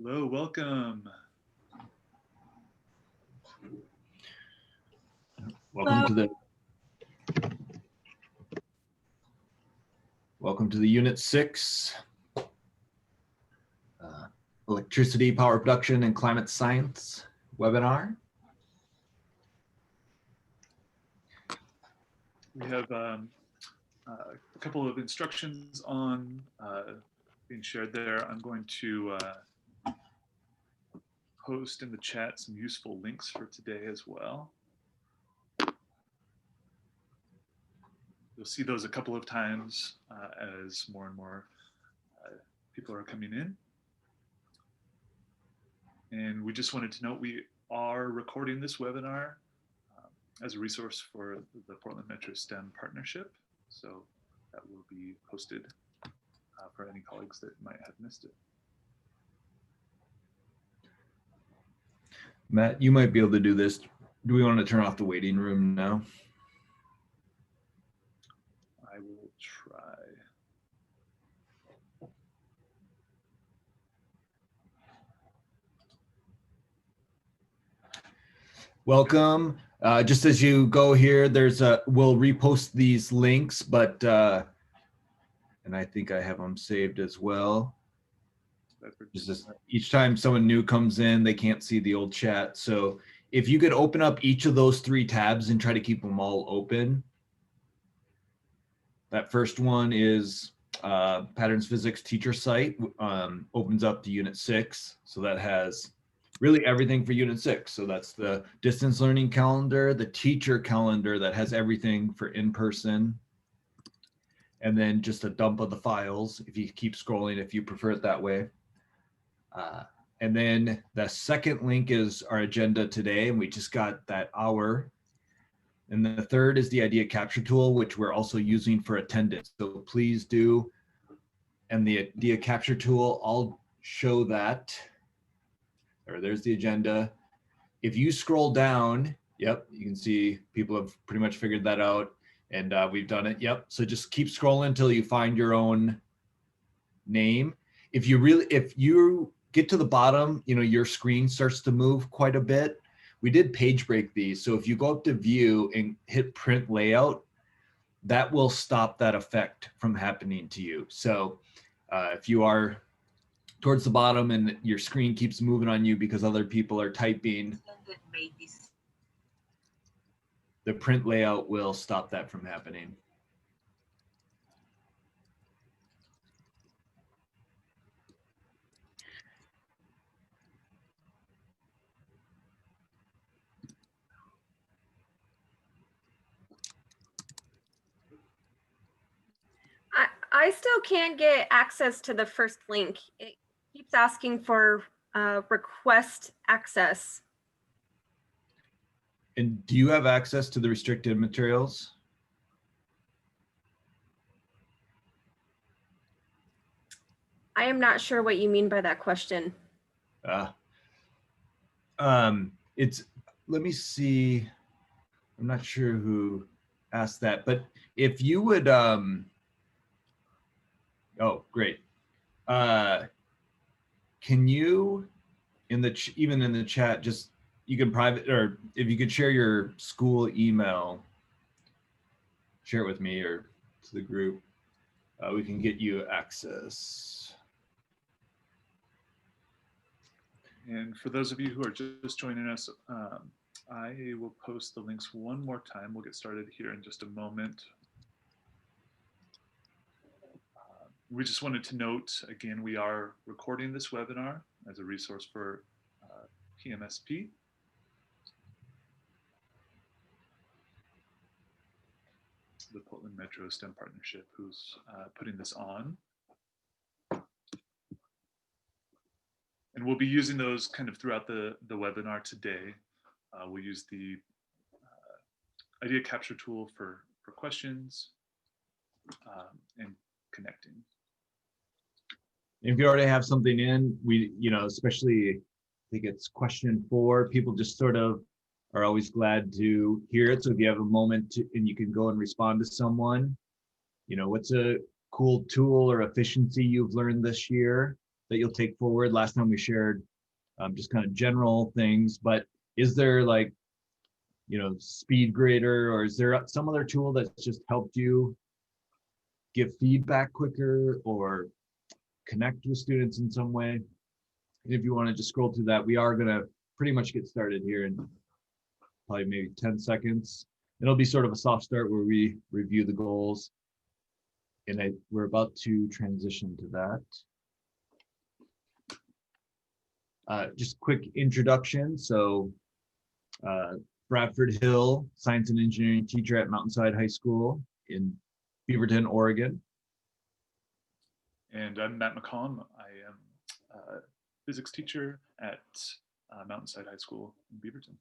Hello, welcome. Welcome to the Unit 6, Electricity, Power Production, and Climate Science webinar. We have a couple of instructions on being shared there. I'm going to post in the chat some useful links for today as well. You'll see those a couple of times as more and more people are coming in. And we just wanted to note we are recording this webinar as a resource for the Portland Metro STEM partnership. So that will be posted for any colleagues that might have missed it. Matt, you might be able to do this. Do we want to turn off the waiting room now? I will try. Welcome. Just as you go here, we'll repost these links, but and I think I have them saved as well. Just each time someone new comes in, they can't see the old chat. So if you could open up each of those 3 tabs and try to keep them all open. That first one is Patterns Physics teacher site, opens up to Unit 6. So that has really everything for Unit 6. So that's the distance learning calendar, the teacher calendar that has everything for in-person, and then just a dump of the files if you keep scrolling, if you prefer it that way. And then the second link is our agenda today, and we just got that hour. And the third is the idea capture tool, which we're also using for attendance. So please do. And the idea capture tool, I'll show that. There's the agenda. If you scroll down, yep, you can see people have pretty much figured that out, and we've done it. Yep. So just keep scrolling until you find your own name. If you get to the bottom, your screen starts to move quite a bit. We did page break these. So if you go up to view and hit print layout, that will stop that effect from happening to you. So if you are towards the bottom and your screen keeps moving on you because other people are typing, the print layout will stop that from happening. I still can't get access to the first link. It keeps asking for request access. And do you have access to the restricted materials? I am not sure what you mean by that question. Let me see. I'm not sure who asked that, but if you would, oh, great. Can you, even in the chat, just, you can private, or if you could share your school email, share it with me or to the group, we can get you access. And for those of you who are just joining us, I will post the links one more time. We'll get started here in just a moment. We just wanted to note, again, we are recording this webinar as a resource for PMSP. The Portland Metro STEM Partnership, who's putting this on. And we'll be using those kind of throughout the webinar today. We'll use the idea capture tool for questions and connecting. If you already have something in, especially, I think it's question 4, people just sort of are always glad to hear it. So if you have a moment and you can go and respond to someone, what's a cool tool or efficiency you've learned this year? that you'll take forward? Last time we shared just kind of general things, but is there like, speed grader, or is there some other tool that's just helped you give feedback quicker or connect with students in some way? And if you want to just scroll through that, we are going to pretty much get started here in probably maybe 10 seconds. It'll be sort of a soft start where we review the goals. And we're about to transition to that. Just quick introduction. So Bradford Hill, science and engineering teacher at Mountainside High School in Beaverton, Oregon. And I'm Matt McCollum. I am a physics teacher at Mountainside High School in Beaverton.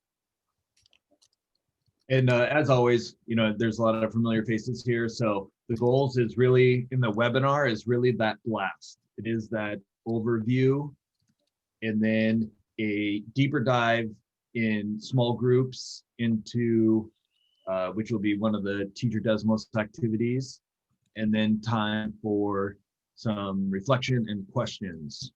And as always, there's a lot of familiar faces here. So the goals is really in the webinar is really that blast. It is that overview, and then a deeper dive in small groups into which will be one of the Teacher Does Most activities, and then time for some reflection and questions.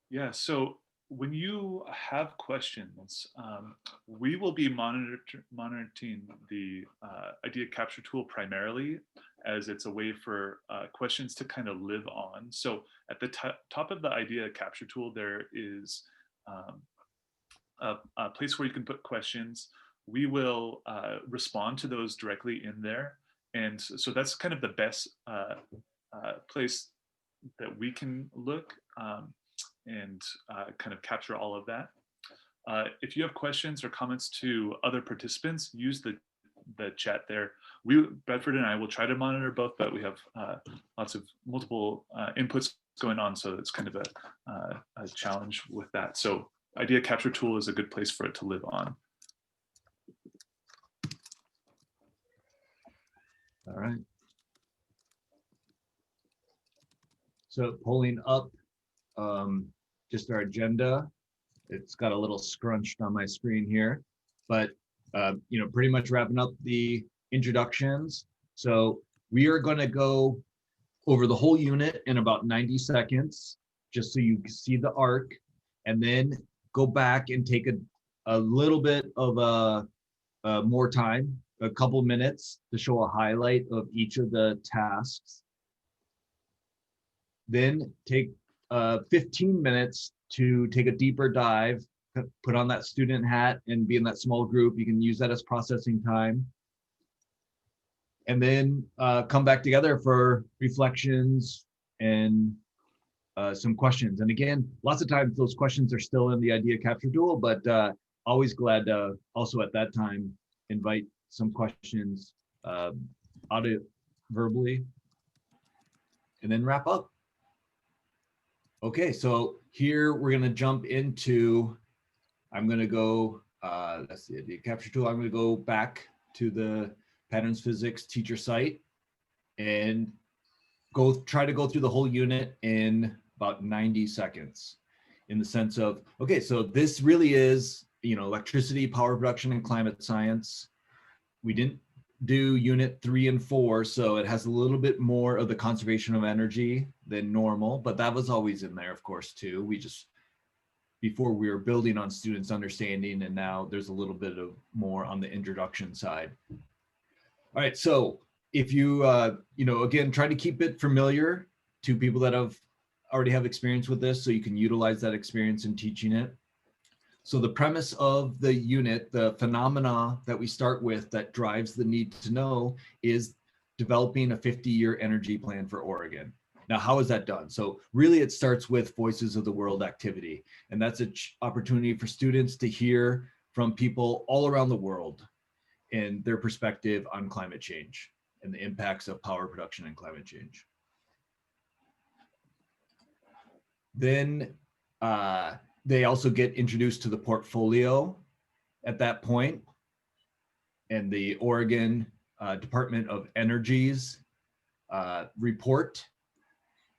Yeah, so when you have questions, we will be monitoring the idea capture tool primarily, as it's a way for questions to kind of live on. So at the top of the idea capture tool, there is a place where you can put questions. We will respond to those directly in there. And so that's kind of the best place that we can look and kind of capture all of that. If you have questions or comments to other participants, use the chat there. Bradford and I will try to monitor both, but we have lots of multiple inputs going on, so it's kind of a challenge with that. So idea capture tool is a good place for it to live on. All right. So pulling up just our agenda. It's got a little scrunched on my screen here, but pretty much wrapping up the introductions. So we are going to go over the whole unit in about 90 seconds, just so you can see the arc, and then go back and take a little bit of more time, a couple minutes, to show a highlight of each of the tasks. Then take 15 minutes to take a deeper dive, put on that student hat and be in that small group. You can use that as processing time. And then come back together for reflections and some questions. And again, lots of times those questions are still in the idea capture tool, but always glad to also at that time invite some questions audio verbally, and then wrap up. Okay, so here we're going to jump into, I'm going to go, that's the idea capture tool. I'm going to go back to the Patterns Physics teacher site and try to go through the whole unit in about 90 seconds, in the sense of, okay, so this really is, electricity, power production, and climate science. We didn't do unit 3 and 4, so it has a little bit more of the conservation of energy than normal, but that was always in there, of course, too. We just, before we were building on students' understanding, and now there's a little bit of more on the introduction side. All right, so if you, again, try to keep it familiar to people that already have experience with this, so you can utilize that experience in teaching it. So the premise of the unit, the phenomena that we start with that drives the need to know, is developing a 50-year energy plan for Oregon. Now, how is that done? So really it starts with Voices of the World activity. And that's an opportunity for students to hear from people all around the world and their perspective on climate change and the impacts of power production and climate change. Then they also get introduced to the portfolio at that point, and the Oregon Department of Energy's report.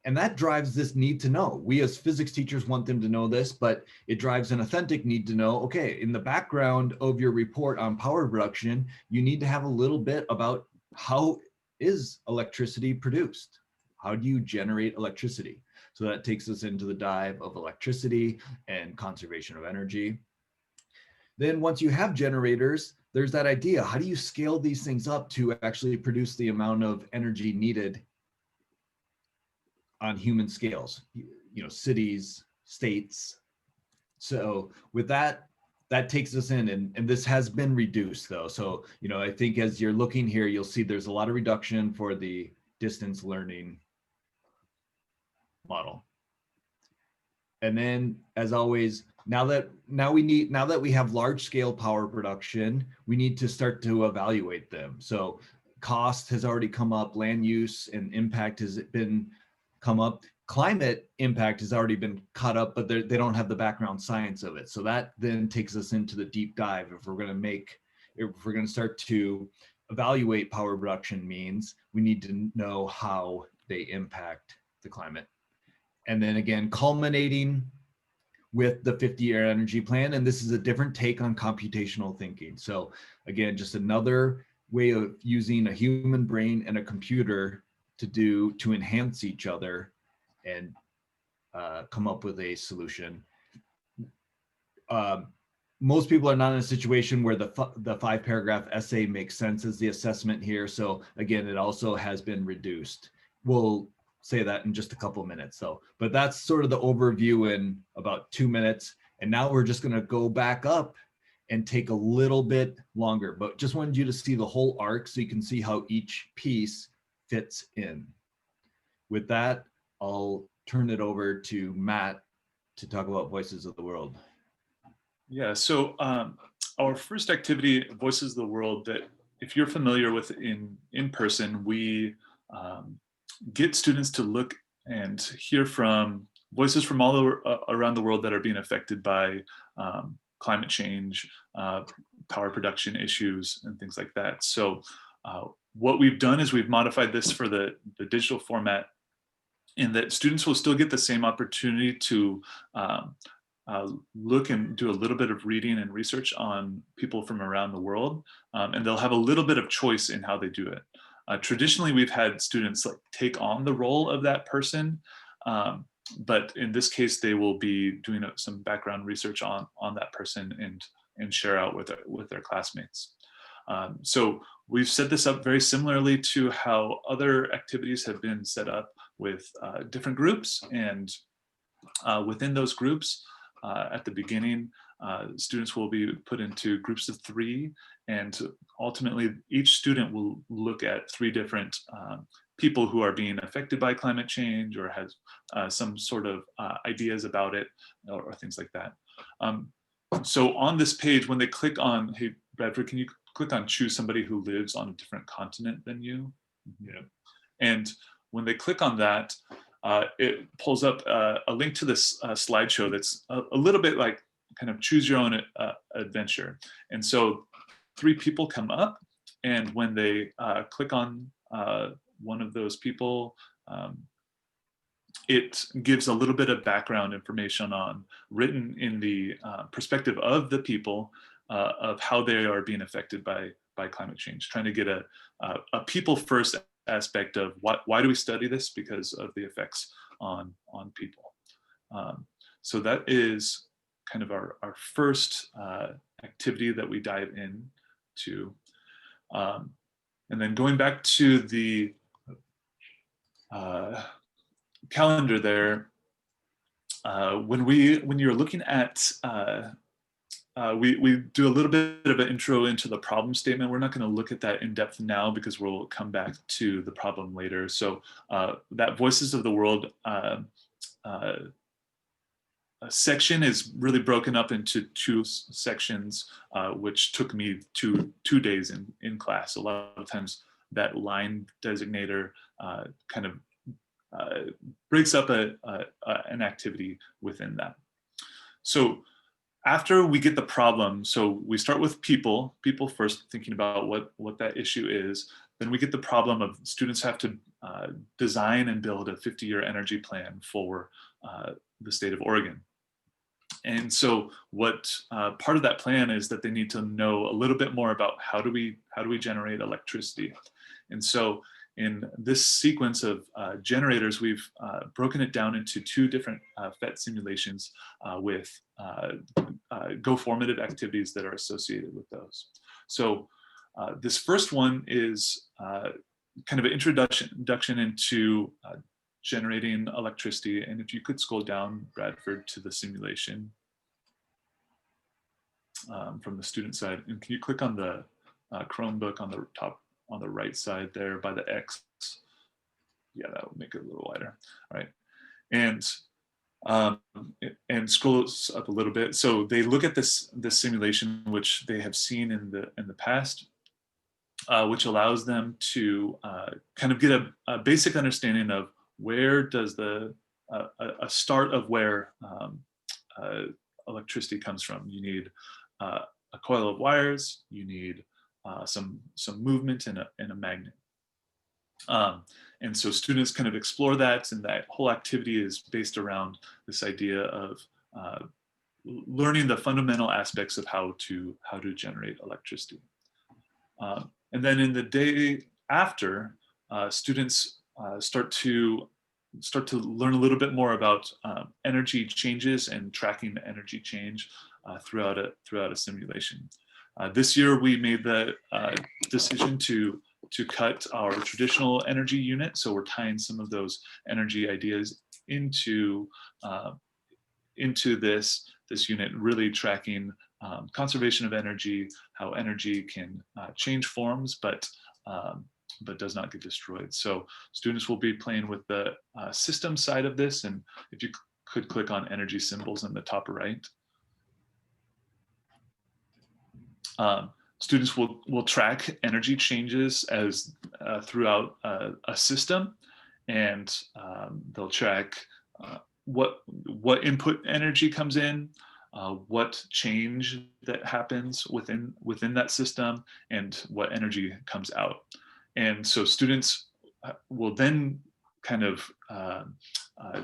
And that drives this need to know. We as physics teachers want them to know this, but it drives an authentic need to know, okay, in the background of your report on power production, you need to have a little bit about how is electricity produced? how do you generate electricity? So that takes us into the dive of electricity and conservation of energy. Then once you have generators, there's that idea, how do you scale these things up to actually produce the amount of energy needed on human scales, cities, states. So with that, that takes us in, and this has been reduced though. So, I think as you're looking here, you'll see there's a lot of reduction for the distance learning model. And then, as always, now that we have large scale power production, we need to start to evaluate them. So cost has already come up, land use and impact has been come up. Climate impact has already been caught up, but they don't have the background science of it. So that then takes us into the deep dive. If we're going to start to evaluate power production means, we need to know how they impact the climate. And then again, culminating with the 50-year energy plan. And this is a different take on computational thinking. So again, just another way of using a human brain and a computer to enhance each other and come up with a solution. Most people are not in a situation where the 5-paragraph essay makes sense as the assessment here. So again, it also has been reduced. We'll say that in just a couple of minutes. But that's sort of the overview in about 2 minutes. And now we're just going to go back up and take a little bit longer, but just wanted you to see the whole arc so you can see how each piece fits in. With that, I'll turn it over to Matt to talk about Voices of the World. Yeah, so our first activity, Voices of the World, that if you're familiar with in person, we get students to look and hear from voices from all around the world that are being affected by climate change, power production issues, and things like that. So what we've done is we've modified this for the digital format, in that students will still get the same opportunity to look and do a little bit of reading and research on people from around the world, and they'll have a little bit of choice in how they do it. Traditionally, we've had students take on the role of that person, but in this case, they will be doing some background research on that person and share out with their classmates. So we've set this up very similarly to how other activities have been set up with different groups, and within those groups, at the beginning, students will be put into groups of 3, and ultimately each student will look at 3 different people who are being affected by climate change or has some sort of ideas about it, or things like that. So on this page, when they click on, hey, Bradford, can you click on choose somebody who lives on a different continent than you? Yeah. And when they click on that, it pulls up a link to this slideshow that's a little bit like kind of choose your own adventure. And so 3 people come up, and when they click on one of those people, it gives a little bit of background information written in the perspective of the people of how they are being affected by climate change, trying to get a people first aspect of why do we study this, because of the effects on people. So that is kind of our first activity that we dive into. And then going back to the calendar there, when you're looking at we do a little bit of an intro into the problem statement. We're not going to look at that in depth now because we'll come back to the problem later. So that Voices of the World section is really broken up into 2 sections, which took me two days in class. A lot of times that line designator kind of breaks up an activity within that. So after we get the problem, so we start with people first, thinking about what that issue is. Then we get the problem of students have to design and build a 50-year energy plan for the state of Oregon. And so what part of that plan is that they need to know a little bit more about how do we generate electricity. And so in this sequence of generators, we've broken it down into 2 different PhET simulations with go formative activities that are associated with those. So this first one is kind of an introduction into generating electricity. And if you could scroll down, Bradford, to the simulation from the student side, and can you click on the Chromebook on the top, on the right side there by the X? Yeah, that would make it a little wider. All right, and scroll up a little bit. So they look at this simulation, which they have seen in the past, which allows them to kind of get a basic understanding of where does a start of where electricity comes from. You need a coil of wires. You need some movement in a magnet. And so students kind of explore that, and that whole activity is based around this idea of learning the fundamental aspects of how to generate electricity. And then in the day after, students start to learn a little bit more about energy changes and tracking the energy change throughout a simulation. This year, we made the decision to cut our traditional energy unit, so we're tying some of those energy ideas into this unit, really tracking conservation of energy, how energy can change forms, but does not get destroyed. So students will be playing with the system side of this, and if you could click on energy symbols in the top right. Students will track energy changes as throughout a system, and they'll track what input energy comes in, what change that happens within that system, and what energy comes out. And so students will then kind of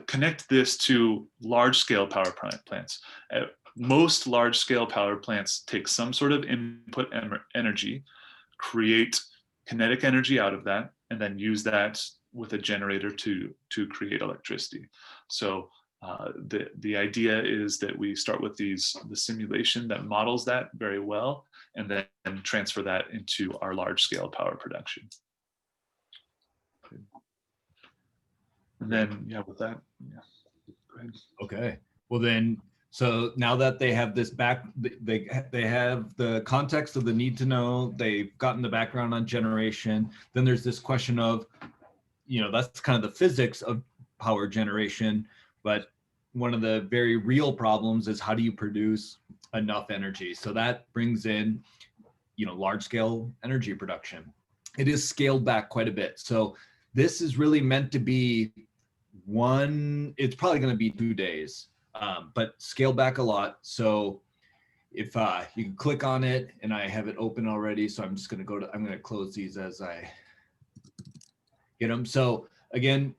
connect this to large-scale power plants. Most large-scale power plants take some sort of input energy, create kinetic energy out of that, and then use that with a generator to create electricity. So the idea is that we start with the simulation that models that very well, and then transfer that into our large-scale power production. And then, yeah, with that, yeah, go ahead. Okay. Well then, so now that they have this they have the context of the need to know, they've gotten the background on generation, then there's this question of, that's kind of the physics of power generation, but one of the very real problems is how do you produce enough energy? So that brings in, large scale energy production. It is scaled back quite a bit. So this is really meant to be it's probably going to be 2 days, but scaled back a lot. So if you can click on it, and I have it open already, so I'm just going to I'm going to close these as I get them. So again,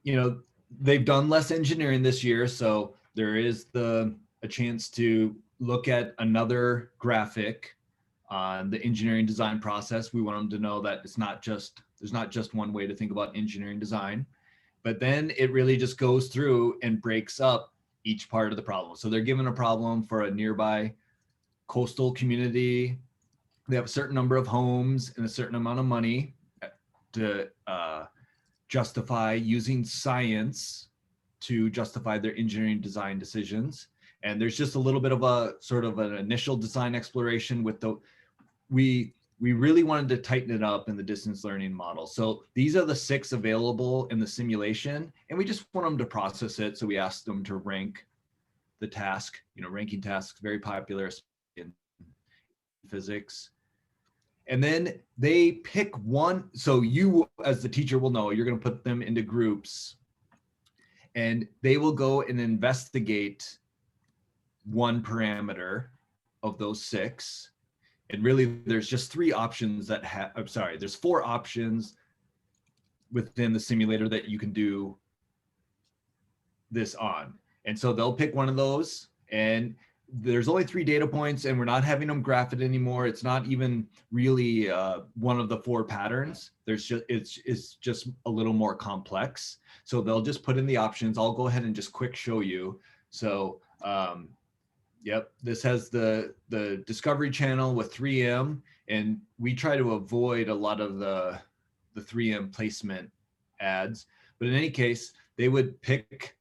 they've done less engineering this year, so there is a chance to look at another graphic on the engineering design process. We want them to know that there's not just one way to think about engineering design, but then it really just goes through and breaks up each part of the problem. So they're given a problem for a nearby coastal community. They have a certain number of homes and a certain amount of money to justify using science to justify their engineering design decisions. And there's just a little bit of a sort of an initial design exploration with we really wanted to tighten it up in the distance learning model. So these are the 6 available in the simulation, and we just want them to process it. So we asked them to rank the task, ranking tasks, very popular in physics. And then they pick one. So you, as the teacher, will know you're going to put them into groups, and they will go and investigate one parameter of those 6. And really, there's just 3 options there's 4 options within the simulator that you can do this on. And so they'll pick one of those, and there's only 3 data points, and we're not having them graph it anymore. It's not even really one of the 4 patterns. There's just it's just a little more complex. So they'll just put in the options. I'll go ahead and just quick show you. So yep, this has the discovery channel with 3M, and we try to avoid a lot of the 3M placement ads. But in any case, they would pick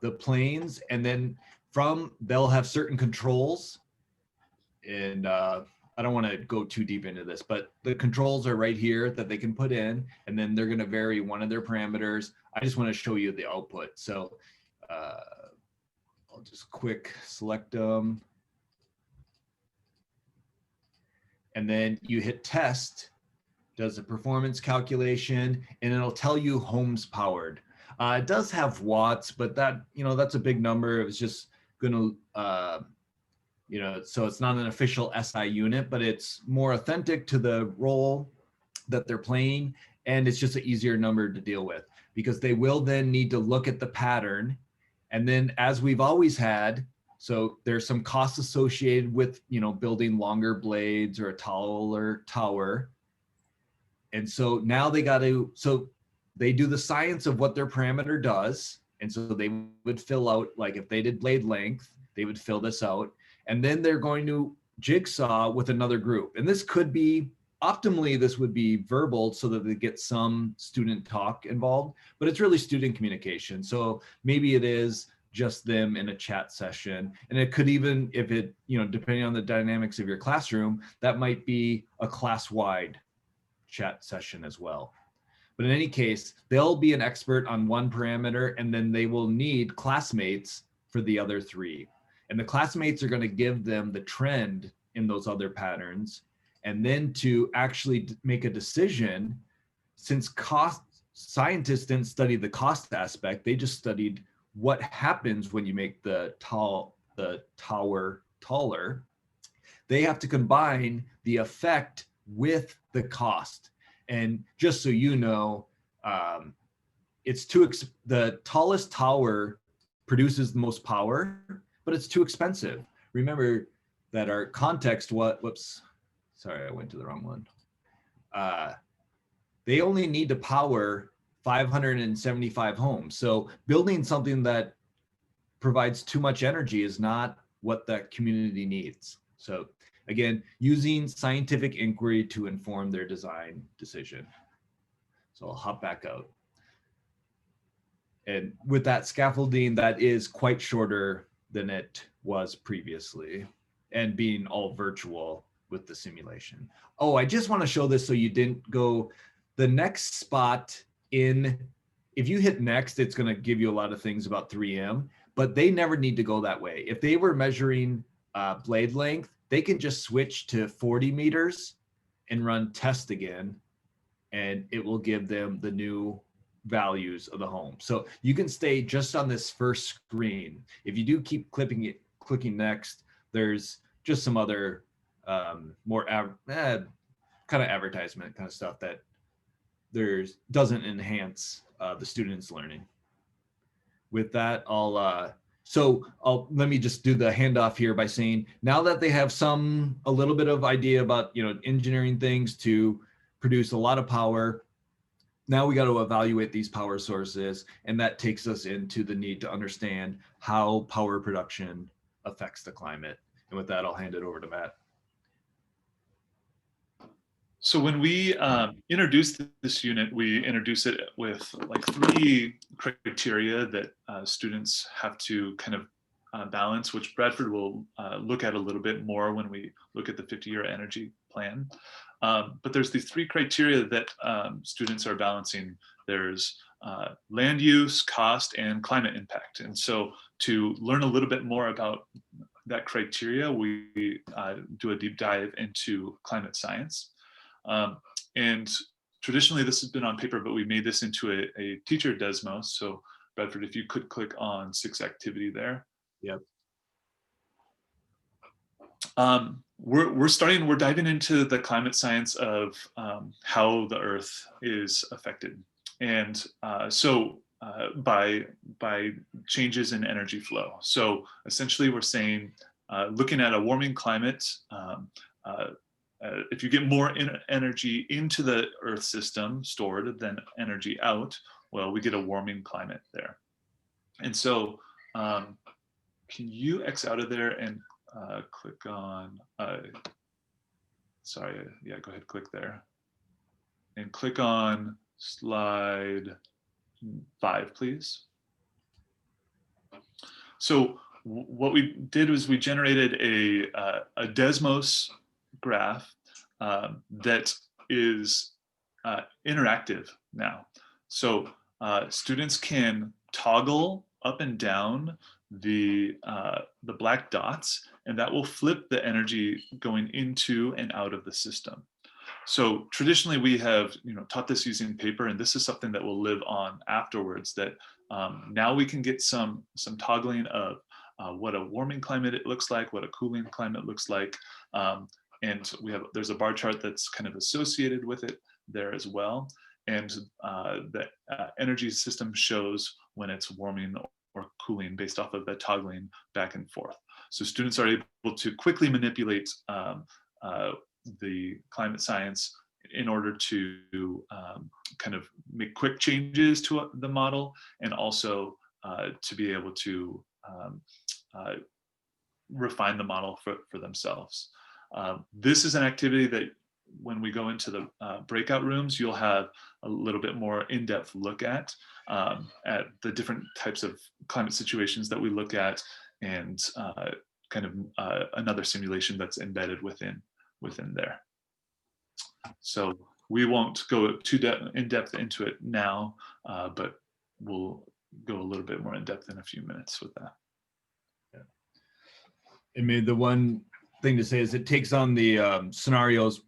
the planes, and then they'll have certain controls. And I don't want to go too deep into this, but the controls are right here that they can put in, and then they're going to vary one of their parameters. I just want to show you the output. So I'll just quick select them. And then you hit test, does a performance calculation, and it'll tell you homes powered. It does have watts, but that, that's a big number. It was just going to, so it's not an official SI unit, but it's more authentic to the role that they're playing. And it's just an easier number to deal with, because they will then need to look at the pattern. And then, as we've always had, so there's some costs associated with, building longer blades or a taller tower. And so now they do the science of what their parameter does. And so they would fill out, like if they did blade length, they would fill this out. And then they're going to jigsaw with another group. And this could be, optimally, this would be verbal so that they get some student talk involved, but it's really student communication. So maybe it is just them in a chat session. And it could even, if it, depending on the dynamics of your classroom, that might be a class-wide chat session as well. But in any case, they'll be an expert on one parameter, and then they will need classmates for the other 3. And the classmates are going to give them the trend in those other patterns. And then to actually make a decision, since scientists didn't study the cost aspect, they just studied what happens when you make the tower taller. They have to combine the effect with the cost. And just so you know, the tallest tower produces the most power, but it's too expensive. Remember that our context, sorry, I went to the wrong one. They only need to power 575 homes. So building something that provides too much energy is not what that community needs. So again, using scientific inquiry to inform their design decision. So I'll hop back out. And with that scaffolding, that is quite shorter than it was previously, and being all virtual with the simulation. Oh, I just want to show this so you didn't go, the next spot if you hit next, it's going to give you a lot of things about 3M, but they never need to go that way. If they were measuring blade length, they can just switch to 40 meters and run test again, and it will give them the new values of the home. So you can stay just on this first screen. If you do keep clicking next, there's just some other more kind of advertisement kind of stuff that doesn't enhance the students' learning. With that, let me just do the handoff here by saying, now that they have a little bit of idea about, engineering things to produce a lot of power, now we got to evaluate these power sources, and that takes us into the need to understand how power production affects the climate. And with that, I'll hand it over to Matt. So when we introduced this unit, we introduced it with like 3 criteria that students have to kind of balance, which Bradford will look at a little bit more when we look at the 50-year energy plan. But there's these 3 criteria that students are balancing. There's land use, cost, and climate impact. And so to learn a little bit more about that criteria, we do a deep dive into climate science. And traditionally this has been on paper, but we made this into a teacher Desmo. So Bradford, if you could click on 6 activity there. Yep. We're diving into the climate science of how the Earth is affected. And by changes in energy flow. So essentially we're saying looking at a warming climate, if you get more energy into the Earth system stored than energy out, well, we get a warming climate there. And so can you X out of there and click on, sorry, yeah, go ahead, click there. And click on slide 5, please. So what we did was we generated a Desmos graph that is interactive now. So students can toggle up and down the black dots, and that will flip the energy going into and out of the system. So traditionally we have taught this using paper, and this is something that will live on afterwards, that now we can get some toggling of what a warming climate it looks like, what a cooling climate looks like. And there's a bar chart that's kind of associated with it there as well. And the energy system shows when it's warming or cooling based off of the toggling back and forth. So students are able to quickly manipulate the climate science in order to kind of make quick changes to the model, and also to be able to refine the model for themselves. This is an activity that when we go into the breakout rooms, you'll have a little bit more in-depth look at the different types of climate situations that we look at, and kind of another simulation that's embedded within there. So we won't go too in depth into it now, but we'll go a little bit more in depth in a few minutes with that. Yeah. And maybe the one thing to say is it takes on the scenarios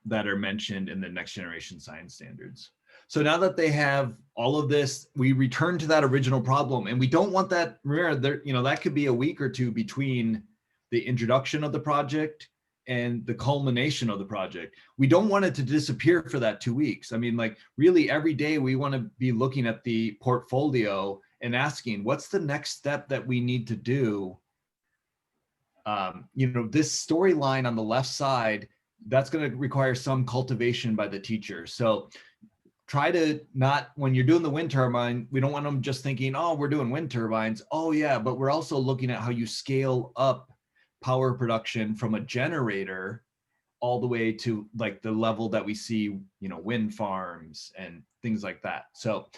that are mentioned in the next generation science standards. So now that they have all of this, we return to that original problem, and we don't want that. Remember, that could be a week or two between the introduction of the project and the culmination of the project. We don't want it to disappear for that 2 weeks. I mean, like really every day we want to be looking at the portfolio and asking, what's the next step that we need to do? This storyline on the left side, that's going to require some cultivation by the teacher. So try to not, when you're doing the wind turbine, we don't want them just thinking, oh, we're doing wind turbines. Oh yeah, but we're also looking at how you scale up power production from a generator all the way to like the level that we see, wind farms and things like that. So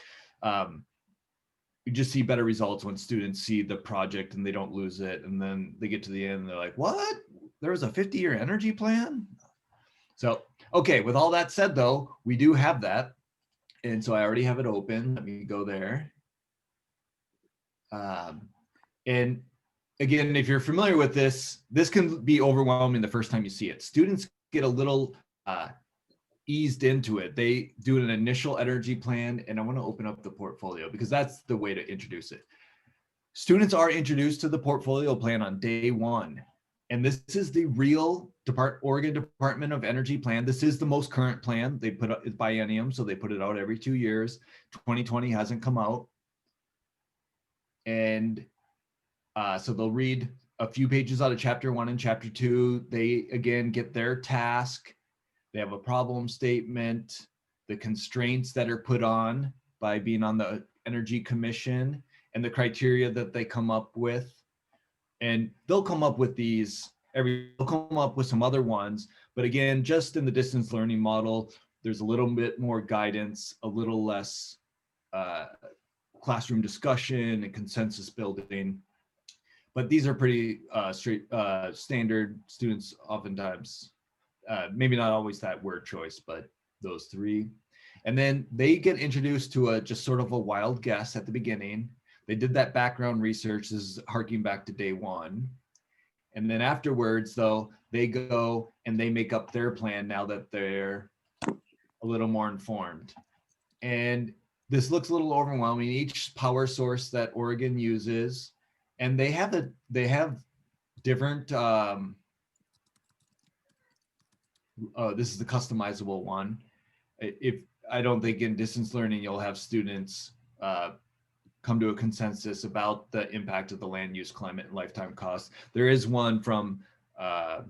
you just see better results when students see the project and they don't lose it. And then they get to the end and they're like, what? There was a 50-year energy plan? So, okay, with all that said though, we do have that. And so I already have it open. Let me go there. And again, if you're familiar with this, this can be overwhelming the first time you see it. Students get a little eased into it. They do an initial energy plan, and I want to open up the portfolio because that's the way to introduce it. Students are introduced to the portfolio plan on day 1. And this is the real Oregon Department of Energy plan. This is the most current plan. They put it biennium, so they put it out every 2 years. 2020 hasn't come out. And so they'll read a few pages out of chapter 1 and chapter 2. They, again, get their task. They have a problem statement, the constraints that are put on by being on the Energy Commission, and the criteria that they come up with. And they'll come up with these, they'll come up with some other ones. But again, just in the distance learning model, there's a little bit more guidance, a little less classroom discussion and consensus building. But these are pretty standard. Students oftentimes, maybe not always that word choice, but those 3. And then they get introduced to just sort of a wild guess at the beginning. They did that background research. This is harking back to day 1. And then afterwards, though, they go and they make up their plan now that they're a little more informed. And this looks a little overwhelming. Each power source that Oregon uses, and they have different, this is the customizable one. I don't think in distance learning, you'll have students come to a consensus about the impact of the land use, climate, and lifetime costs. There is one from, I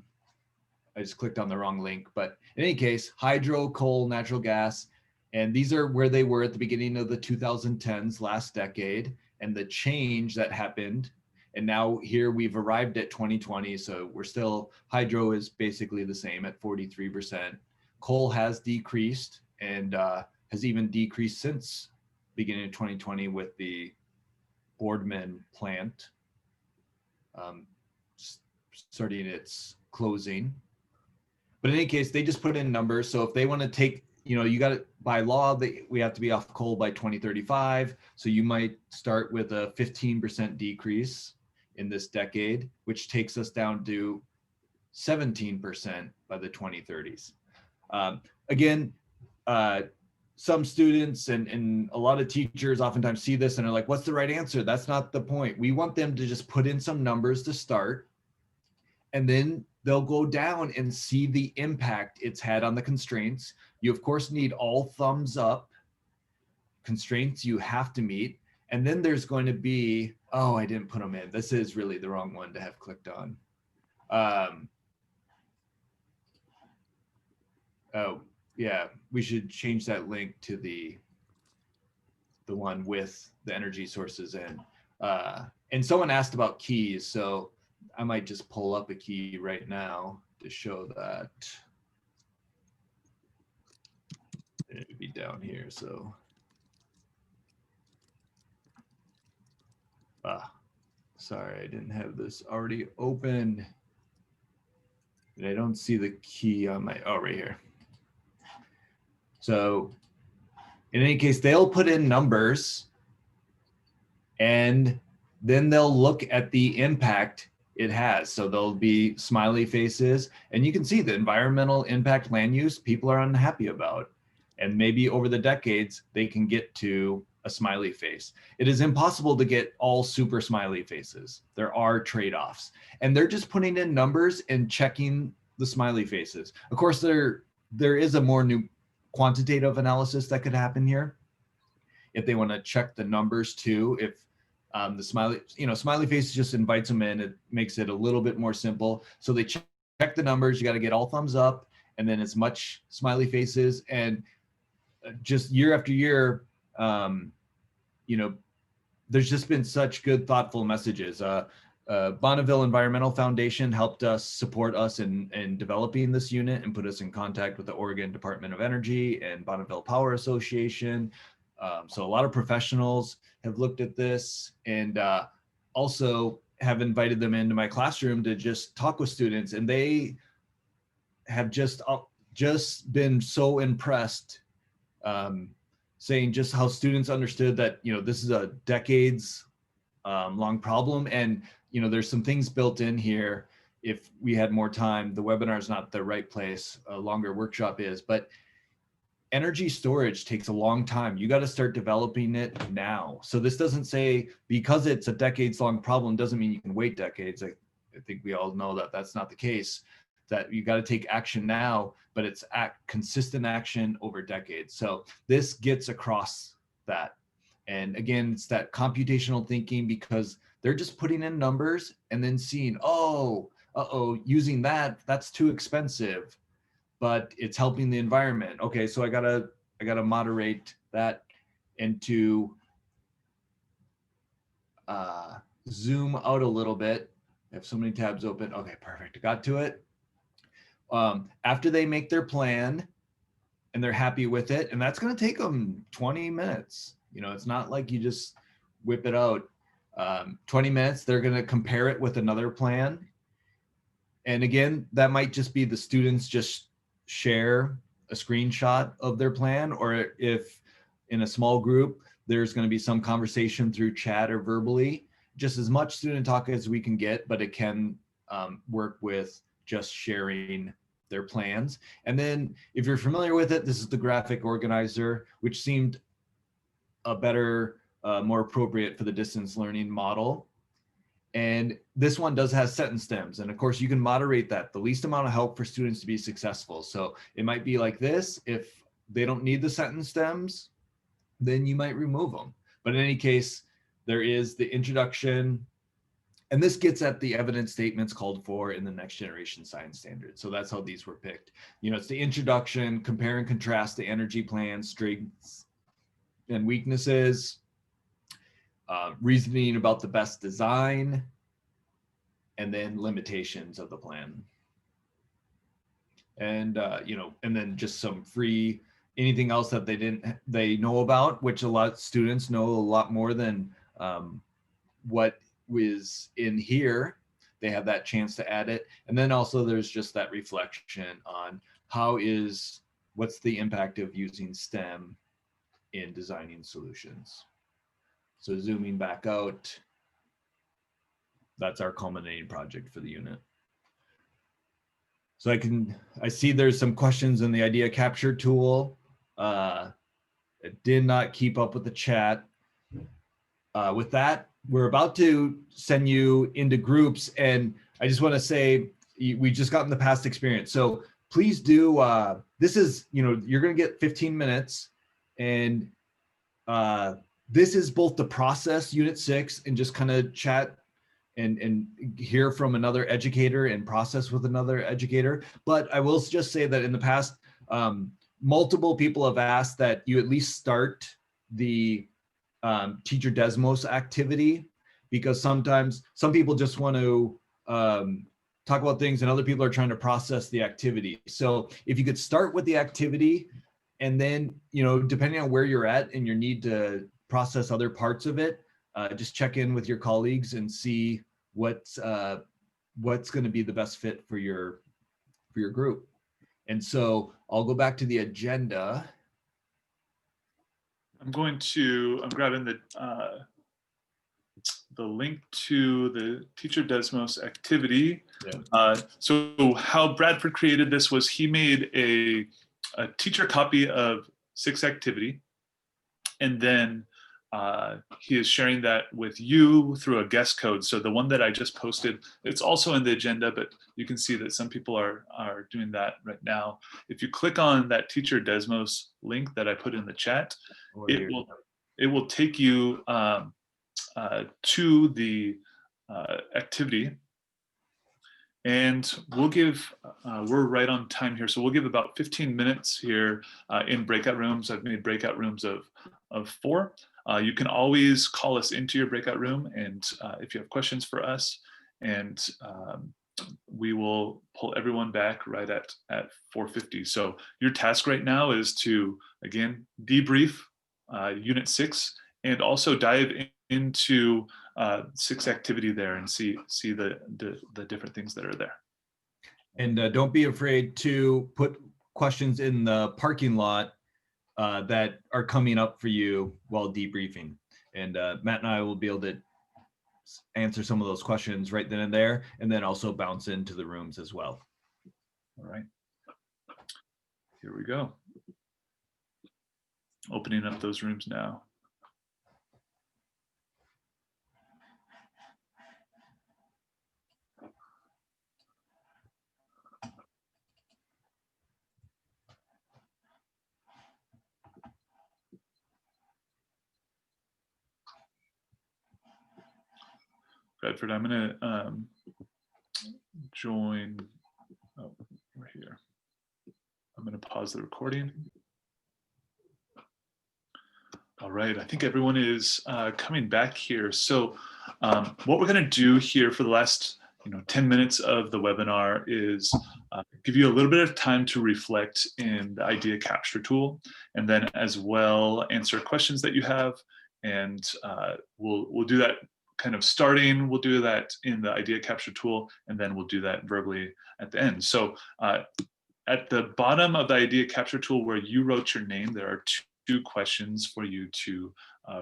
just clicked on the wrong link, but in any case, hydro, coal, natural gas, and these are where they were at the beginning of the 2010s, last decade, and the change that happened. And now here we've arrived at 2020. So we're still, hydro is basically the same at 43%. Coal has decreased and has even decreased since beginning of 2020 with the Boardman plant starting its closing. But in any case, they just put in numbers. So if they want to take, you got to, by law, we have to be off coal by 2035. So you might start with a 15% decrease in this decade, which takes us down to 17% by the 2030s. Again, some students and a lot of teachers oftentimes see this and are like, what's the right answer? That's not the point. We want them to just put in some numbers to start, and then they'll go down and see the impact it's had on the constraints. You, of course, need all thumbs up constraints you have to meet. And then there's going to be, oh, I didn't put them in. This is really the wrong one to have clicked on. Oh, yeah, we should change that link to the one with the energy sources in. And someone asked about keys. So I might just pull up a key right now to show that. It would be down here, so. Sorry, I didn't have this already open. And I don't see the key on my, oh, right here. So in any case, they'll put in numbers and then they'll look at the impact it has. So there'll be smiley faces, and you can see the environmental impact land use people are unhappy about. And maybe over the decades, they can get to a smiley face. It is impossible to get all super smiley faces. There are trade-offs, and they're just putting in numbers and checking the smiley faces. Of course, there is a more new quantitative analysis that could happen here if they want to check the numbers too. If the smiley face just invites them in, it makes it a little bit more simple. So they check the numbers. You got to get all thumbs up and then as much smiley faces. And just year after year, there's just been such good, thoughtful messages. Bonneville Environmental Foundation helped us support us in developing this unit and put us in contact with the Oregon Department of Energy and Bonneville Power Association. So a lot of professionals have looked at this, and also have invited them into my classroom to just talk with students, and they have just been so impressed, saying just how students understood that, this is a decades long problem. And, there's some things built in here. If we had more time, the webinar is not the right place, a longer workshop is, but energy storage takes a long time. You got to start developing it now. So this doesn't say because it's a decades long problem doesn't mean you can wait decades. I think we all know that that's not the case, that you got to take action now, but it's consistent action over decades. So this gets across that. And again, it's that computational thinking, because they're just putting in numbers and then seeing, using that's too expensive, but it's helping the environment. Okay, so I gotta moderate that into zoom out a little bit. I have so many tabs open. Okay, perfect. Got to it. After they make their plan and they're happy with it, and that's going to take them 20 minutes. It's not like you just whip it out. 20 minutes, they're going to compare it with another plan. And again, that might just be the students just share a screenshot of their plan, or if in a small group, there's going to be some conversation through chat or verbally, just as much student talk as we can get, but it can work with just sharing their plans. And then if you're familiar with it, this is the graphic organizer, which seemed a better, more appropriate for the distance learning model. And this one does have sentence stems. And of course you can moderate that, the least amount of help for students to be successful. So it might be like this. If they don't need the sentence stems, then you might remove them. But in any case, there is the introduction, and this gets at the evidence statements called for in the next generation science standard. So that's how these were picked. You know, it's the introduction, compare and contrast the energy plan, strengths and weaknesses, reasoning about the best design, and then limitations of the plan. And, you know, and then just some free, anything else that they know about, which a lot of students know a lot more than what was in here. They have that chance to add it. And then also there's just that reflection on what's the impact of using STEM in designing solutions. So zooming back out, that's our culminating project for the unit. So I see there's some questions in the idea capture tool. It did not keep up with the chat. With that, we're about to send you into groups, and I just want to say we just got in the past experience. So please do, this is, you know, you're going to get 15 minutes, and this is both the process unit 6 and just kind of chat and hear from another educator and process with another educator. But I will just say that in the past, multiple people have asked that you at least start the teacher Desmos activity, because sometimes some people just want to talk about things and other people are trying to process the activity. So if you could start with the activity, and then, you know, depending on where you're at and your need to process other parts of it, just check in with your colleagues and see what's going to be the best fit for your group. And so I'll go back to the agenda. I'm grabbing the link to the Teacher Desmos activity. Yeah. So how Bradford created this was he made a teacher copy of 6 activity, and then he is sharing that with you through a guest code. So the one that I just posted, it's also in the agenda, but you can see that some people are doing that right now. If you click on that Teacher Desmos link that I put in the chat, it will take you to the activity. And we'll give, we're right on time here, so we'll give about 15 minutes here in breakout rooms. I've made breakout rooms of 4. You can always call us into your breakout room, and if you have questions for us, and we will pull everyone back right at 4:50. So your task right now is to, again, debrief Unit 6, and also dive into 6 activity there and see the different things that are there. And don't be afraid to put questions in the parking lot that are coming up for you while debriefing. And Matt and I will be able to answer some of those questions right then and there, and then also bounce into the rooms as well. All right, here we go. Opening up those rooms now. Bradford, I'm gonna join, oh, we're here. I'm gonna pause the recording. All right, I think everyone is coming back here. So what we're gonna do here for the last 10 minutes of the webinar is give you a little bit of time to reflect in the idea capture tool, and then as well answer questions that you have. And we'll do that kind of starting, we'll do that in the idea capture tool, and then we'll do that verbally at the end. So at the bottom of the idea capture tool where you wrote your name, there are two questions for you to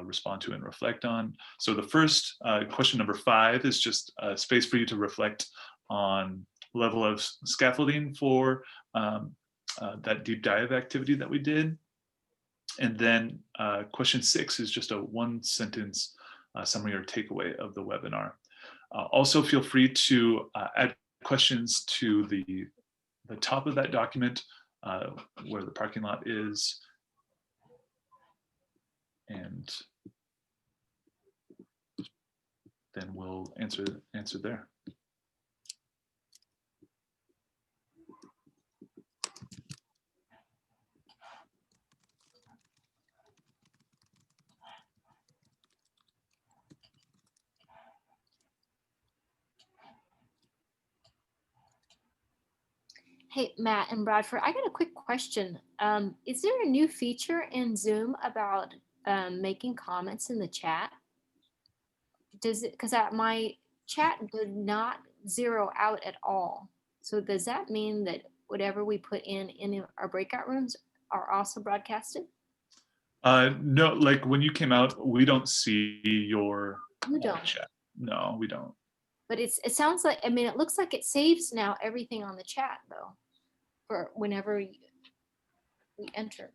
respond to and reflect on. So the first question, number 5, is just a space for you to reflect on level of scaffolding for that deep dive activity that we did. And then question 6 is just a 1-sentence summary or takeaway of the webinar. Also feel free to add questions to the top of that document where the parking lot is. And then we'll answer there. Hey, Matt and Bradford, I got a quick question. Is there a new feature in Zoom about making comments in the chat? Does it, because my chat did not zero out at all. So does that mean that whatever we put in our breakout rooms are also broadcasted? No, like when you came out, we don't see your You don't. chat. No, we don't. But it sounds like, I mean, it looks like it saves now everything on the chat though, for whenever we enter.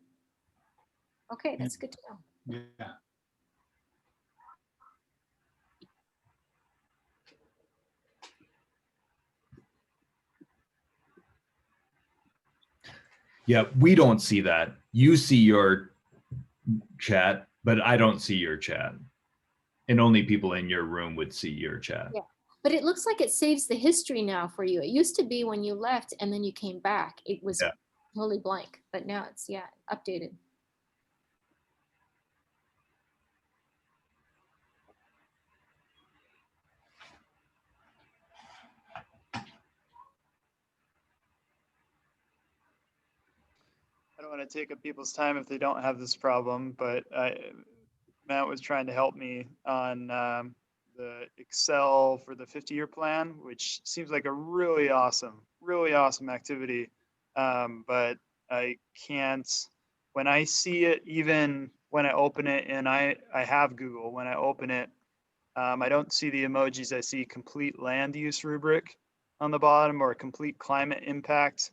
Okay, that's good to know. Yeah. Yeah, we don't see that. You see your chat, but I don't see your chat. And only people in your room would see your chat. Yeah, but it looks like it saves the history now for you. It used to be when you left and then you came back, it was totally blank, but now it's, yeah, updated. I don't want to take up people's time if they don't have this problem, but Matt was trying to help me on the Excel for the 50-year plan, which seems like a really awesome activity. But I can't, when I see it, even when I open it, and I have Google, when I open it, I don't see the emojis. I see complete land use rubric on the bottom or complete climate impact.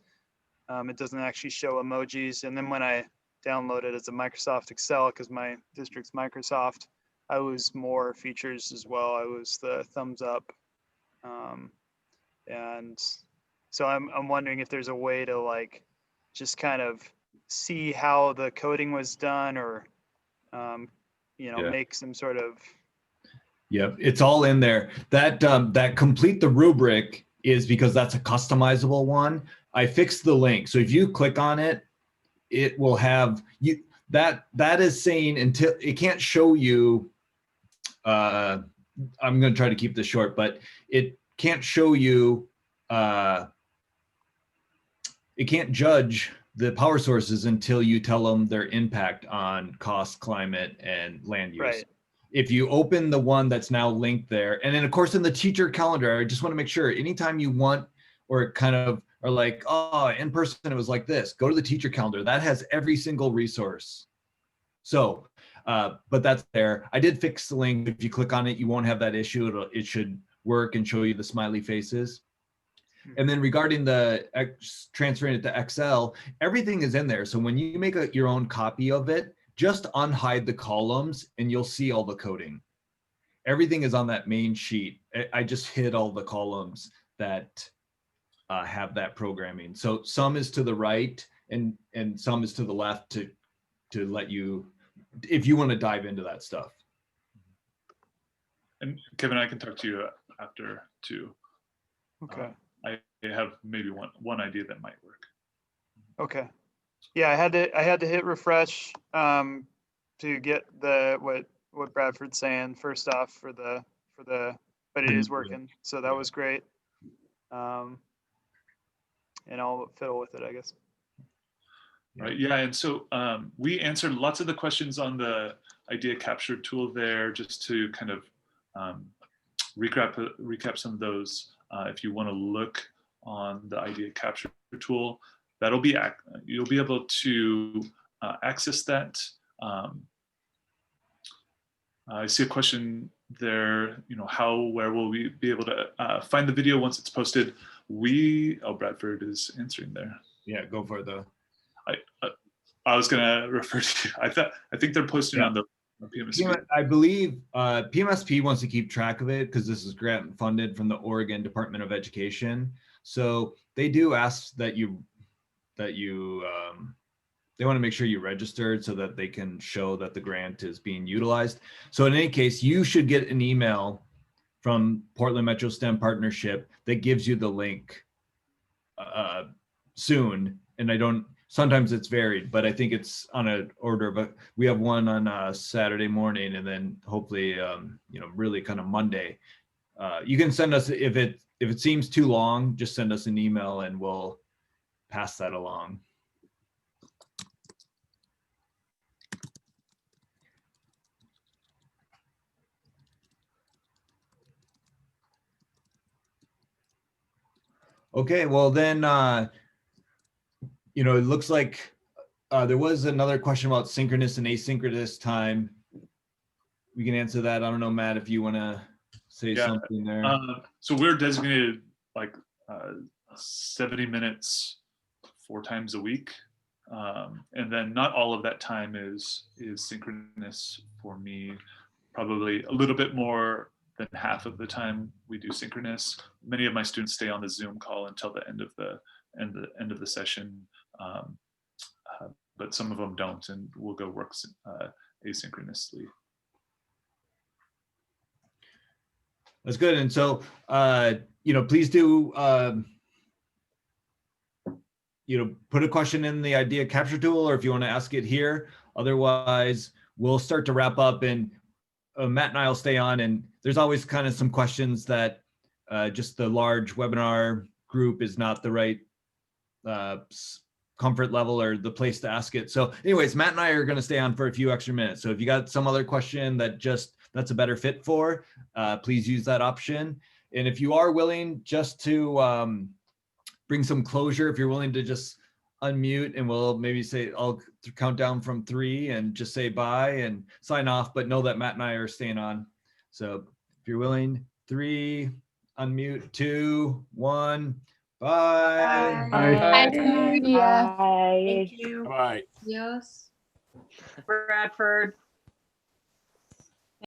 It doesn't actually show emojis. And then when I download it as a Microsoft Excel, because my district's Microsoft, I lose more features as well. I lose the thumbs up. And so I'm wondering if there's a way to like just kind of see how the coding was done, or make some sort of. Yep, it's all in there. That that complete the rubric is because that's a customizable one. I fixed the link. So if you click on it, it will have you that is saying until it can't show you. I'm going to try to keep this short, but it can't show you. It can't judge the power sources until you tell them their impact on cost, climate, and land use. Right. If you open the one that's now linked there, and then of course in the teacher calendar, I just want to make sure anytime you want or kind of are like, oh, in person it was like this, go to the teacher calendar. That has every single resource. So, but that's there. I did fix the link. If you click on it, you won't have that issue. It should work and show you the smiley faces. And then regarding the transferring it to Excel, everything is in there. So when you make your own copy of it, just unhide the columns and you'll see all the coding. Everything is on that main sheet. I just hid all the columns that have that programming. So some is to the right and some is to the left to let you, if you want to dive into that stuff. And Kevin, I can talk to you after too. Okay. I have maybe one idea that might work. Okay. Yeah, I had to hit refresh to get the what Bradford's saying first off but it is working. So that was great. And I'll fiddle with it, I guess. Right. Yeah. And so we answered lots of the questions on the idea capture tool there, just to kind of recap some of those. If you want to look on the idea capture tool, that'll be you'll be able to access that. I see a question there. Where will we be able to find the video once it's posted? Bradford is answering there. Yeah, go for it though. I was gonna refer to. I think they're posting on the PMSP. I believe PMSP wants to keep track of it because this is grant funded from the Oregon Department of Education. So they do ask that you they want to make sure you registered so that they can show that the grant is being utilized. So in any case, you should get an email from Portland Metro STEM Partnership that gives you the link soon. And I don't, sometimes it's varied, but I think it's on an order, but we have one on Saturday morning, and then hopefully, you know, really kind of Monday. You can send us, if it seems too long, just send us an email and we'll pass that along. Okay, well then, you know, it looks like there was another question about synchronous and asynchronous time. We can answer that. I don't know, Matt, if you want to say something there. So we're designated like 70 minutes 4 times a week. And then not all of that time is synchronous for me. Probably a little bit more than half of the time we do synchronous. Many of my students stay on the Zoom call until the end of the session, but some of them don't, and we'll go work asynchronously. That's good. And so, you know, please do, you know, put a question in the idea capture tool, or if you want to ask it here. Otherwise, we'll start to wrap up, and Matt and I will stay on, and there's always kind of some questions that just the large webinar group is not the right comfort level or the place to ask it. So anyways, Matt and I are going to stay on for a few extra minutes. So if you got some other question that that's a better fit for, please use that option. And if you are willing just to bring some closure, if you're willing to just unmute, and we'll maybe say, I'll count down from 3 and just say bye and sign off, but know that Matt and I are staying on. So if you're willing, 3, unmute, 2, 1, bye. Bye. Thank you. Bye. Bradford.